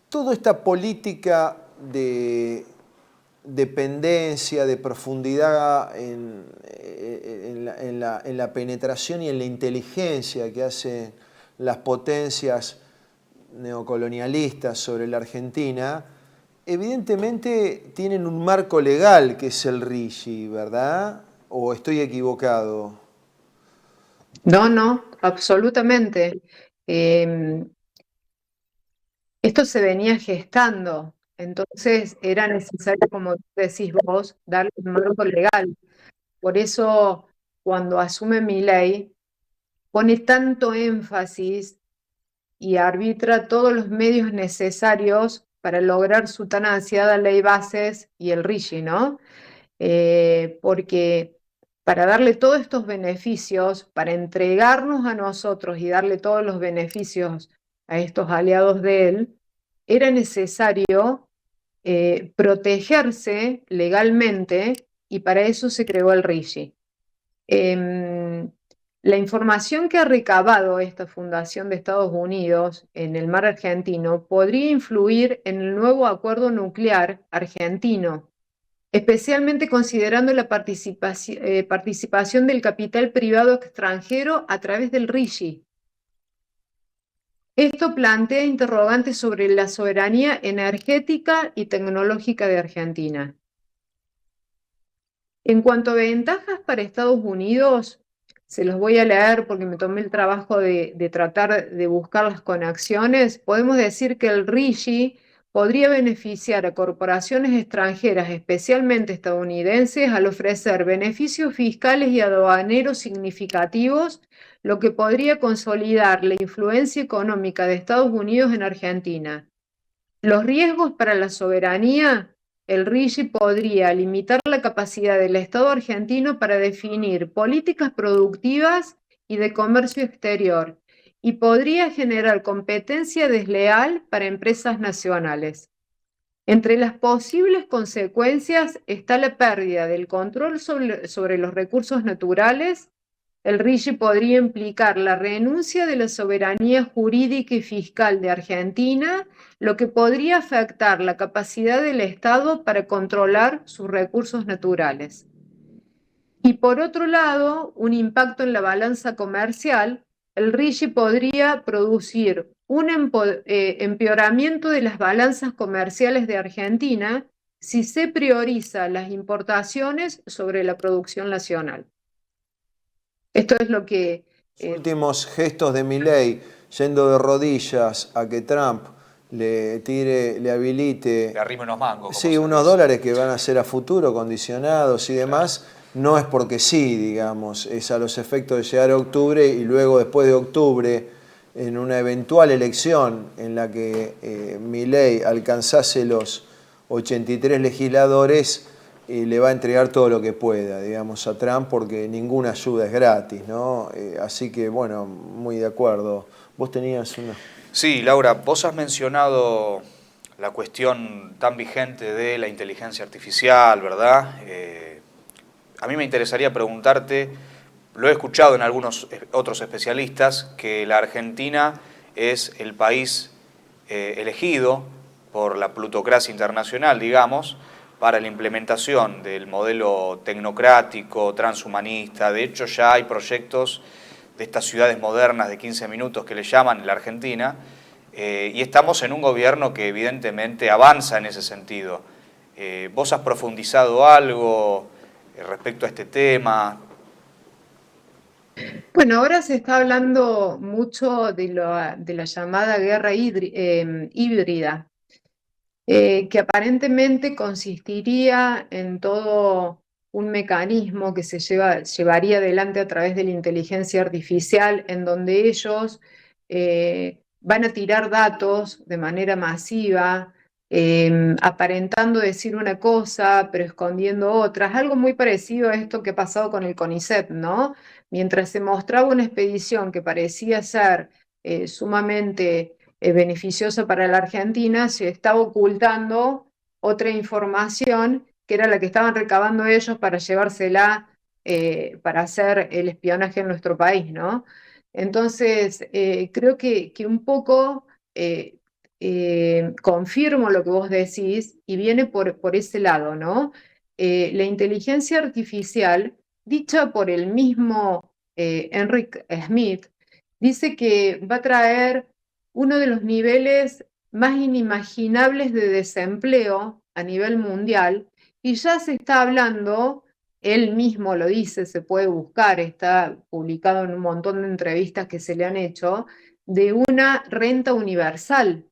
toda esta política de dependencia, de profundidad en la penetración y en la inteligencia que hacen las potencias neocolonialistas sobre la Argentina, evidentemente tienen un marco legal que es el RIGI, ¿verdad? ¿O estoy equivocado? No, absolutamente. Esto se venía gestando, entonces era necesario, como decís vos, darle un marco legal. Por eso, cuando asume Milei, pone tanto énfasis y arbitra todos los medios necesarios para lograr su tan ansiada ley bases y el RIGI, ¿no? Porque para darle todos estos beneficios, para entregarnos a nosotros y darle todos los beneficios a estos aliados de él, era necesario protegerse legalmente y para eso se creó el RIGI. La información que ha recabado esta Fundación de Estados Unidos en el mar argentino podría influir en el nuevo acuerdo nuclear argentino, especialmente considerando la participación del capital privado extranjero a través del RIGI. Esto plantea interrogantes sobre la soberanía energética y tecnológica de Argentina. En cuanto a ventajas para Estados Unidos, se los voy a leer porque me tomé el trabajo de tratar de buscarlas con acciones. Podemos decir que el RIGI podría beneficiar a corporaciones extranjeras, especialmente estadounidenses, al ofrecer beneficios fiscales y aduaneros significativos, lo que podría consolidar la influencia económica de Estados Unidos en Argentina. Los riesgos para la soberanía. El RIGI podría limitar la capacidad del Estado argentino para definir políticas productivas y de comercio exterior y podría generar competencia desleal para empresas nacionales. Entre las posibles consecuencias está la pérdida del control sobre los recursos naturales. El RIGI podría implicar la renuncia de la soberanía jurídica y fiscal de Argentina, lo que podría afectar la capacidad del Estado para controlar sus recursos naturales. Y por otro lado, un impacto en la balanza comercial. El RIGI podría producir un empeoramiento de las balanzas comerciales de Argentina si se prioriza las importaciones sobre la producción nacional. Esto es lo que... Los últimos gestos de Milei, yendo de rodillas a que Trump le habilite... Le arrime unos mangos. Sí, unos dólares que van a ser a futuro, condicionados y demás, no es porque sí, digamos, es a los efectos de llegar a octubre y luego después de octubre, en una eventual elección en la que Milei alcanzase los 83 legisladores, le va a entregar todo lo que pueda, digamos, a Trump, porque ninguna ayuda es gratis, ¿no? Así que, bueno, muy de acuerdo. ¿Vos tenías una...? Sí, Laura, vos has mencionado la cuestión tan vigente de la inteligencia artificial, ¿verdad? A mí me interesaría preguntarte, lo he escuchado en algunos otros especialistas, que la Argentina es el país elegido por la plutocracia internacional, digamos, para la implementación del modelo tecnocrático, transhumanista. De hecho, ya hay proyectos de estas ciudades modernas de 15 minutos que le llaman en la Argentina, y estamos en un gobierno que evidentemente avanza en ese sentido. ¿Vos has profundizado algo respecto a este tema? Bueno, ahora se está hablando mucho de la llamada guerra híbrida, que aparentemente consistiría en todo un mecanismo que se llevaría adelante a través de la inteligencia artificial, en donde ellos van a tirar datos de manera masiva, aparentando decir una cosa, pero escondiendo otras. Algo muy parecido a esto que ha pasado con el CONICET, ¿no? Mientras se mostraba una expedición que parecía ser sumamente beneficiosa para la Argentina, se estaba ocultando otra información que era la que estaban recabando ellos para llevársela para hacer el espionaje en nuestro país, ¿no? Entonces, creo que un poco confirmo lo que vos decís y viene por ese lado, ¿no? La inteligencia artificial, dicha por el mismo Enric Schmidt, dice que va a traer uno de los niveles más inimaginables de desempleo a nivel mundial, y ya se está hablando, él mismo lo dice, se puede buscar, está publicado en un montón de entrevistas que se le han hecho, de una renta universal.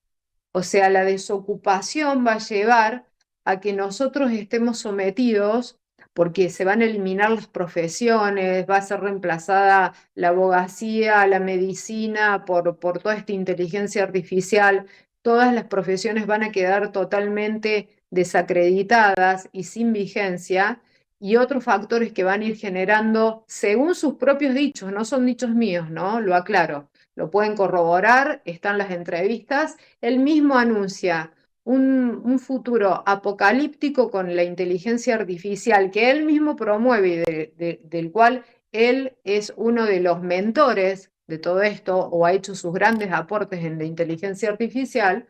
O sea, la desocupación va a llevar a que nosotros estemos sometidos, porque se van a eliminar las profesiones, va a ser reemplazada la abogacía, la medicina por toda esta inteligencia artificial. Todas las profesiones van a quedar totalmente desacreditadas y sin vigencia, y otros factores que van a ir generando, según sus propios dichos, no son dichos míos, ¿no? Lo aclaro, lo pueden corroborar, están las entrevistas. Él mismo anuncia un futuro apocalíptico con la inteligencia artificial que él mismo promueve y del cual él es uno de los mentores de todo esto, o ha hecho sus grandes aportes en la inteligencia artificial.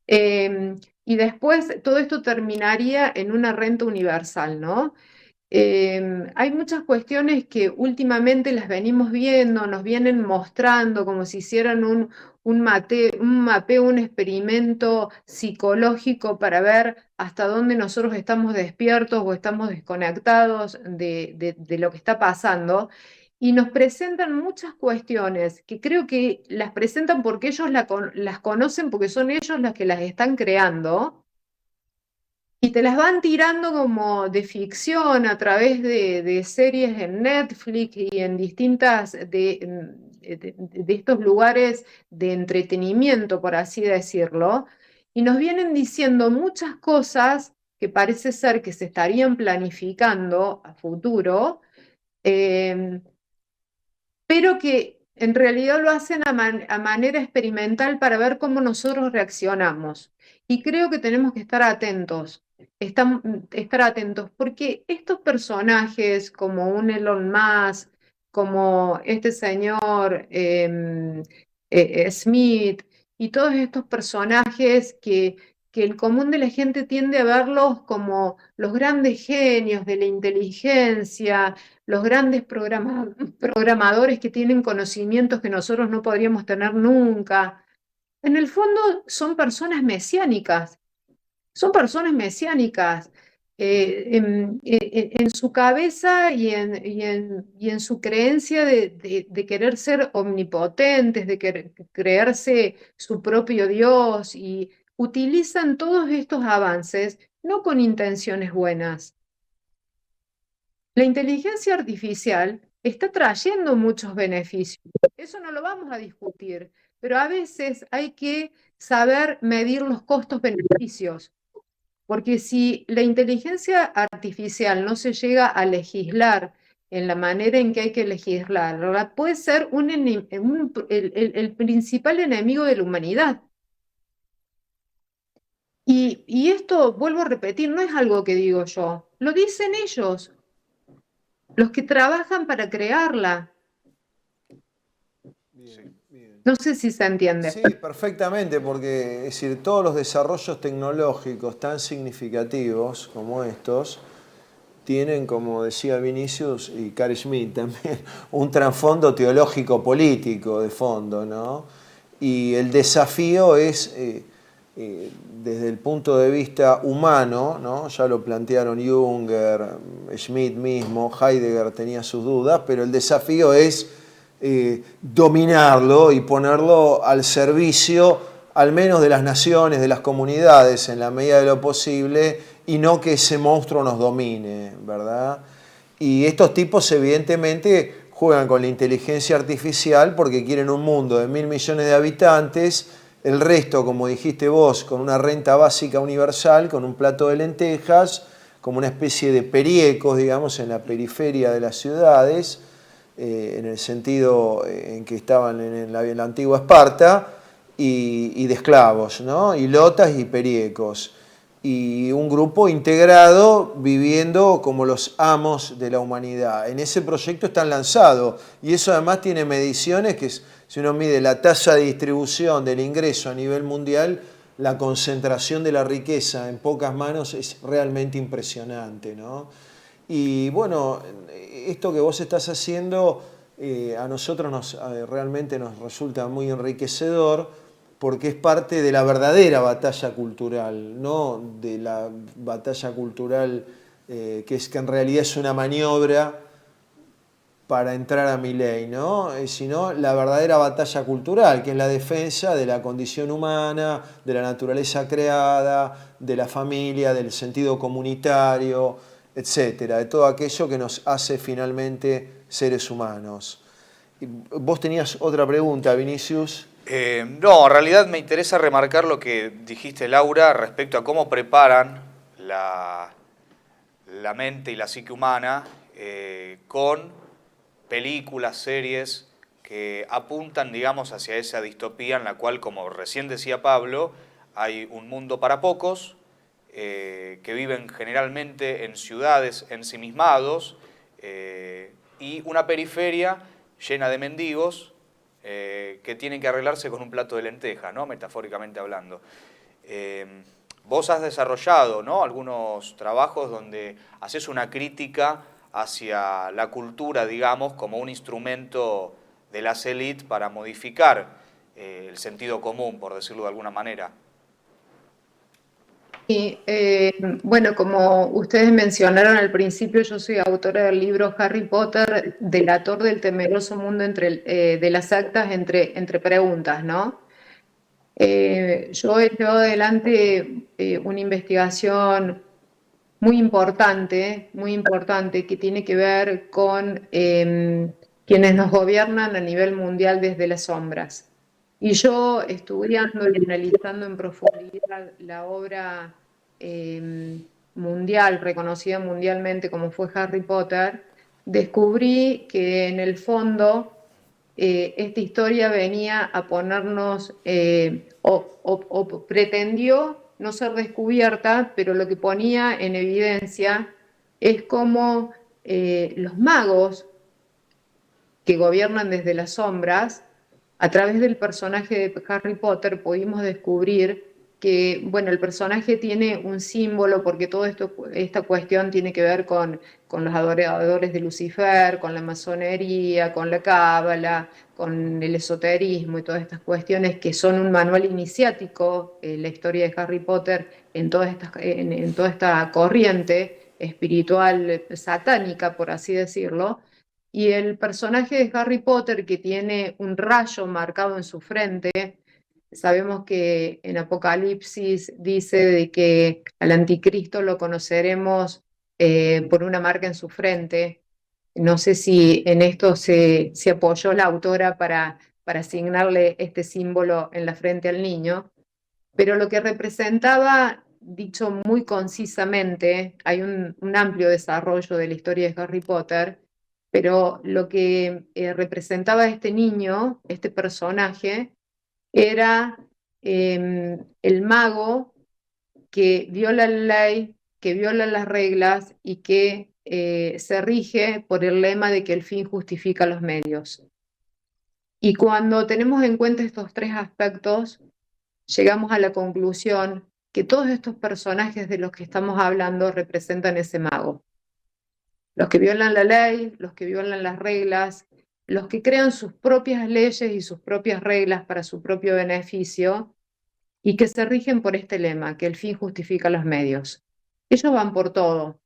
Y después todo esto terminaría en una renta universal, ¿no? Hay muchas cuestiones que últimamente las venimos viendo, nos vienen mostrando como si hicieran un mapeo, un experimento psicológico para ver hasta dónde nosotros estamos despiertos o estamos desconectados de lo que está pasando. Y nos presentan muchas cuestiones que creo que las presentan porque ellos las conocen, porque son ellos los que las están creando. Y te las van tirando como de ficción a través de series en Netflix y en distintas de estos lugares de entretenimiento, por así decirlo. Y nos vienen diciendo muchas cosas que parece ser que se estarían planificando a futuro, pero que en realidad lo hacen a manera experimental para ver cómo nosotros reaccionamos. Y creo que tenemos que estar atentos. Estar atentos, porque estos personajes como un Elon Musk, como este señor Smith, y todos estos personajes que el común de la gente tiende a verlos como los grandes genios de la inteligencia, los grandes programadores que tienen conocimientos que nosotros no podríamos tener nunca. En el fondo son personas mesiánicas. Son personas mesiánicas en su cabeza y en su creencia de querer ser omnipotentes, de creerse su propio Dios, y utilizan todos estos avances no con intenciones buenas. La inteligencia artificial está trayendo muchos beneficios, eso no lo vamos a discutir, pero a veces hay que saber medir los costos-beneficios. Porque si la inteligencia artificial no se llega a legislar en la manera en que hay que legislarla, puede ser el principal enemigo de la humanidad. Y esto, vuelvo a repetir, no es algo que digo yo, lo dicen ellos, los que trabajan para crearla. Bien. No sé si se entiende. Sí, perfectamente, porque es decir, todos los desarrollos tecnológicos tan significativos como estos tienen, como decía Vinicius y Carl Schmitt también, un trasfondo teológico político de fondo, ¿no? Y el desafío es, desde el punto de vista humano, ¿no? Ya lo plantearon Junger, Schmitt mismo, Heidegger tenía sus dudas, pero el desafío es dominarlo y ponerlo al servicio al menos de las naciones, de las comunidades, en la medida de lo posible, y no que ese monstruo nos domine, ¿verdad? Y estos tipos evidentemente juegan con la inteligencia artificial porque quieren un mundo de 1.000 millones de habitantes, el resto, como dijiste vos, con una renta básica universal, con un plato de lentejas, como una especie de periecos, digamos, en la periferia de las ciudades, en el sentido en que estaban en la antigua Esparta, y de esclavos, ¿no? Y lotas y periecos. Y un grupo integrado viviendo como los amos de la humanidad. En ese proyecto están lanzados y eso además tiene mediciones que si uno mide la tasa de distribución del ingreso a nivel mundial, la concentración de la riqueza en pocas manos es realmente impresionante, ¿no? Y bueno, esto que vos estás haciendo a nosotros realmente nos resulta muy enriquecedor porque es parte de la verdadera batalla cultural, no de la batalla cultural que en realidad es una maniobra para entrar a Milei, ¿no? Sino la verdadera batalla cultural, que es la defensa de la condición humana, de la naturaleza creada, de la familia, del sentido comunitario, etcétera, de todo aquello que nos hace finalmente seres humanos. ¿Vos tenías otra pregunta, Vinicius? No, en realidad me interesa remarcar lo que dijiste, Laura, respecto a cómo preparan la mente y la psique humana con películas, series que apuntan, digamos, hacia esa distopía en la cual, como recién decía Pablo, hay un mundo para pocos, que viven generalmente en ciudades ensimismados y una periferia llena de mendigos que tienen que arreglarse con un plato de lenteja, ¿no? Metafóricamente hablando. Vos has desarrollado, ¿no?, algunos trabajos donde haces una crítica hacia la cultura, digamos, como un instrumento de las élites para modificar el sentido común, por decirlo de alguna manera. Y bueno, como ustedes mencionaron al principio, yo soy autora del libro Harry Potter, delator del temeroso mundo de las sectas entre preguntas, ¿no? Yo he llevado adelante una investigación muy importante, que tiene que ver con quienes nos gobiernan a nivel mundial desde las sombras. Y yo, estudiando y analizando en profundidad la obra mundial, reconocida mundialmente como fue Harry Potter, descubrí que en el fondo esta historia venía a ponernos, o pretendió no ser descubierta, pero lo que ponía en evidencia es cómo los magos que gobiernan desde las sombras, a través del personaje de Harry Potter pudimos descubrir que, bueno, el personaje tiene un símbolo porque esta cuestión tiene que ver con los adoradores de Lucifer, con la masonería, con la cábala, con el esoterismo y todas estas cuestiones que son un manual iniciático en la historia de Harry Potter en toda esta corriente espiritual satánica, por así decirlo. Y el personaje de Harry Potter, que tiene un rayo marcado en su frente, sabemos que en Apocalipsis dice de que al anticristo lo conoceremos por una marca en su frente. No sé si en esto se apoyó la autora para asignarle este símbolo en la frente al niño, pero lo que representaba, dicho muy concisamente, hay un amplio desarrollo de la historia de Harry Potter, pero lo que representaba este niño, este personaje, era el mago que viola la ley, que viola las reglas y que se rige por el lema de que el fin justifica los medios. Y cuando tenemos en cuenta estos tres aspectos, llegamos a la conclusión que todos estos personajes de los que estamos hablando representan ese mago. Los que violan la ley, los que violan las reglas, los que crean sus propias leyes y sus propias reglas para su propio beneficio y que se rigen por este lema, que el fin justifica los medios. Ellos van por todo.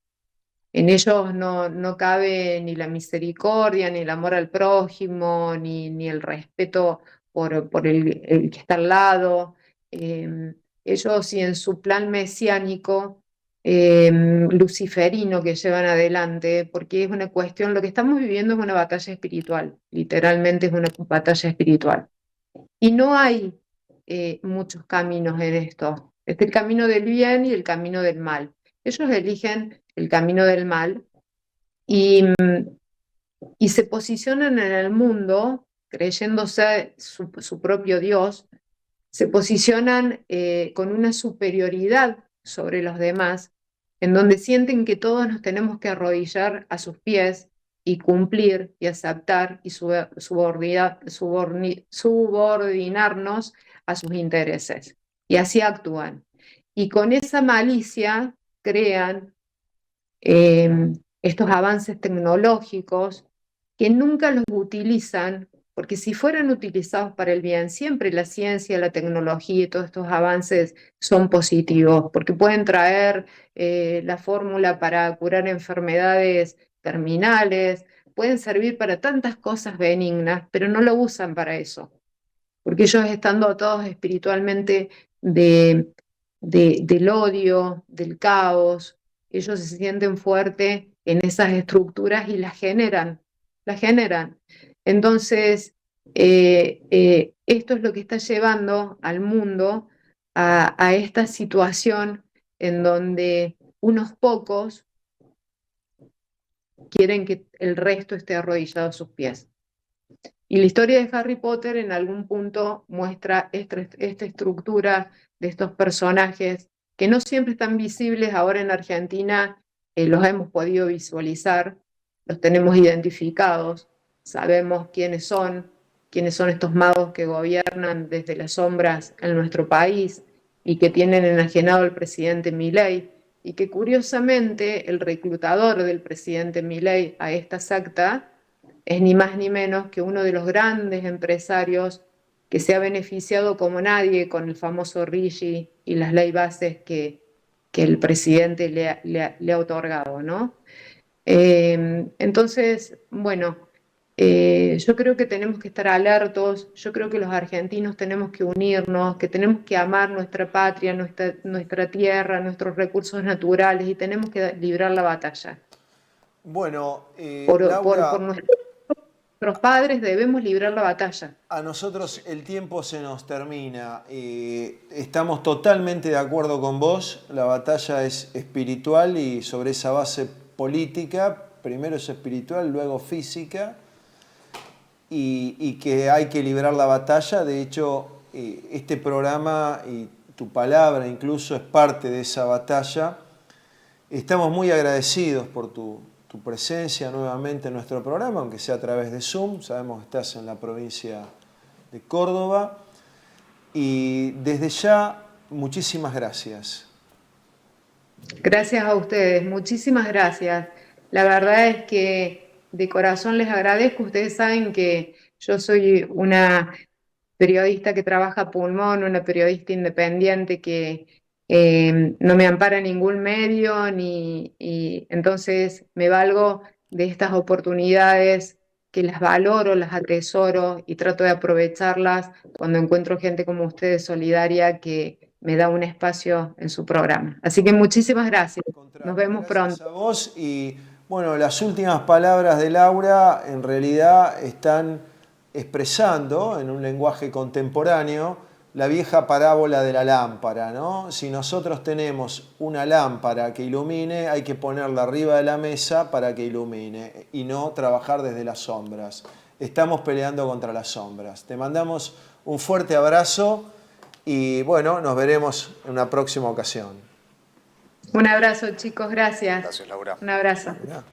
En ellos no cabe ni la misericordia, ni el amor al prójimo, ni el respeto por el que está al lado. Ellos, y en su plan mesiánico, luciferino que llevan adelante, porque es una cuestión, lo que estamos viviendo es una batalla espiritual, literalmente es una batalla espiritual. Y no hay muchos caminos en esto. Es el camino del bien y el camino del mal. Ellos eligen el camino del mal y se posicionan en el mundo creyéndose su propio Dios, se posicionan con una superioridad sobre los demás, en donde sienten que todos nos tenemos que arrodillar a sus pies y cumplir y aceptar y subordinarnos a sus intereses. Y así actúan. Y con esa malicia crean estos avances tecnológicos que nunca los utilizan, porque si fueran utilizados para el bien, siempre la ciencia, la tecnología y todos estos avances son positivos, porque pueden traer la fórmula para curar enfermedades terminales, pueden servir para tantas cosas benignas, pero no lo usan para eso, porque ellos están dotados espiritualmente del odio, del caos, ellos se sienten fuertes en esas estructuras y las generan. Entonces, esto es lo que está llevando al mundo a esta situación en donde unos pocos quieren que el resto esté arrodillado a sus pies. Y la historia de Harry Potter en algún punto muestra esta estructura de estos personajes que no siempre están visibles. Ahora en Argentina los hemos podido visualizar, los tenemos identificados, sabemos quiénes son estos magos que gobiernan desde las sombras en nuestro país y que tienen enajenado al presidente Milei, y que curiosamente el reclutador del presidente Milei a esta secta es ni más ni menos que uno de los grandes empresarios que se ha beneficiado como nadie con el famoso RIGI y las ley bases que el presidente le ha otorgado, ¿no? Entonces, bueno, yo creo que tenemos que estar alertos, yo creo que los argentinos tenemos que unirnos, que tenemos que amar nuestra patria, nuestra tierra, nuestros recursos naturales, y tenemos que librar la batalla. Bueno, Laura, por nuestros padres debemos librar la batalla. A nosotros el tiempo se nos termina. Estamos totalmente de acuerdo con vos. La batalla es espiritual y sobre esa base política, primero es espiritual, luego física, y que hay que librar la batalla. De hecho, este programa y tu palabra incluso es parte de esa batalla. Estamos muy agradecidos por tu presencia nuevamente en nuestro programa, aunque sea a través de Zoom. Sabemos que estás en la provincia de Córdoba. Y desde ya, muchísimas gracias. Gracias a ustedes, muchísimas gracias. La verdad es que de corazón les agradezco. Ustedes saben que yo soy una periodista que trabaja a pulmón, una periodista independiente que no me ampara ningún medio, y entonces me valgo de estas oportunidades, que las valoro, las atesoro y trato de aprovecharlas cuando encuentro gente como ustedes solidaria que me da un espacio en su programa. Así que muchísimas gracias. Nos vemos pronto. Gracias a vos. Y bueno, las últimas palabras de Laura en realidad están expresando en un lenguaje contemporáneo la vieja parábola de la lámpara, ¿no? Si nosotros tenemos una lámpara que ilumine, hay que ponerla arriba de la mesa para que ilumine y no trabajar desde las sombras. Estamos peleando contra las sombras. Te mandamos un fuerte abrazo y bueno, nos veremos en una próxima ocasión. Un abrazo, chicos, gracias. Gracias, Laura. Un abrazo. Mirá.